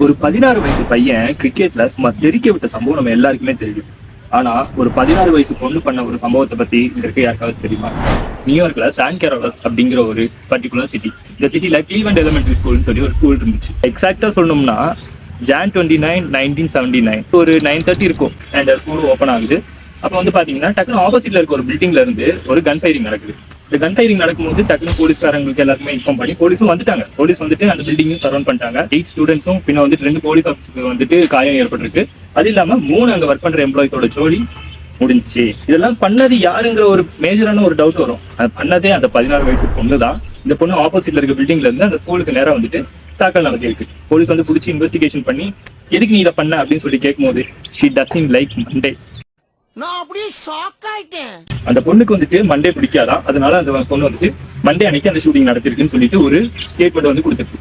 ஒரு 16 வயசு பையன் கிரிக்கெட்ல சும்மா தெரிக்க விட்ட சம்பவம் நம்ம எல்லாருக்குமே தெரியும். ஆனா ஒரு 16 வயசு பொண்ணு பண்ண ஒரு சம்பவத்தை பத்தி இங்க இருக்க யாருக்காவது தெரியுமா? நியூயார்க்ல சான் கேரோலஸ் அப்படிங்கிற ஒரு பர்டிகுலர் சிட்டி. இந்த சிட்டில கிளீவெண்ட் எலிமெண்டரி ஸ்கூல்னு சொல்லி ஒரு ஸ்கூல் இருந்துச்சு. எக்ஸாக்டா சொல்லணும்னா Jan 29, 1979 ஒரு 9:30 இருக்கும் அண்ட் ஸ்கூல் ஓப்பன் ஆகுது. அப்போ வந்து பாத்தீங்கன்னா டக்குனு ஆப்போசிட்ல இருக்க ஒரு பில்டிங்ல இருந்து ஒரு கன் ஃபயரிங் நடக்குது. இந்த கன் ஃபயரிங் நடக்கும்போது டக்குனு போலீஸ்காரங்களுக்கு எல்லாருமே இன்ஃபார்ம் பண்ணி போலீஸும் வந்துட்டாங்க. போலீஸ் வந்துட்டு அந்த பில்டிங்கும் சரௌண்ட் பண்ணிட்டாங்க. 8 ஸ்டூடெண்ட்ஸும் பின்ன வந்துட்டு 2 போலீஸ் ஆஃபீஸருக்கு வந்துட்டு காயம் ஏற்பட்டிருக்கு. அது இல்லாம 3 அங்க ஒர்க் பண்ற எம்ப்ளாயிஸோட ஜோலி முடிஞ்சுச்சு. இதெல்லாம் பண்ணது யாருங்கிற ஒரு மேஜரான ஒரு டவுட் வரும். அது பண்ணதே அந்த 16 வயசு பொண்ணு தான். இந்த பொண்ணு ஆப்போசிட்ல இருக்க பில்டிங்ல இருந்து அந்த ஸ்கூலுக்கு நேரம் வந்துட்டு தாக்கல் நடத்திருக்கு. போலீஸ் வந்து பிடிச்சி இன்வெஸ்டிகேஷன் பண்ணி எதுக்கு நீ இதை பண்ண அப்படின்னு சொல்லி கேட்கும்போது ஷி டசன்ட் லைக் மண்டே. நான் அப்படியே ஷாக் ஆயிட்டேன். அந்த பொண்ணுக்கு வந்துட்டு மண்டே பிடிக்காதான், அதனால அந்த பொண்ணு வந்துட்டு மண்டே அன்னைக்கு அந்த ஷூட்டிங் நடத்திருக்குன்னு சொல்லிட்டு ஒரு ஸ்டேட்மெண்ட் வந்து கொடுத்துருக்கு.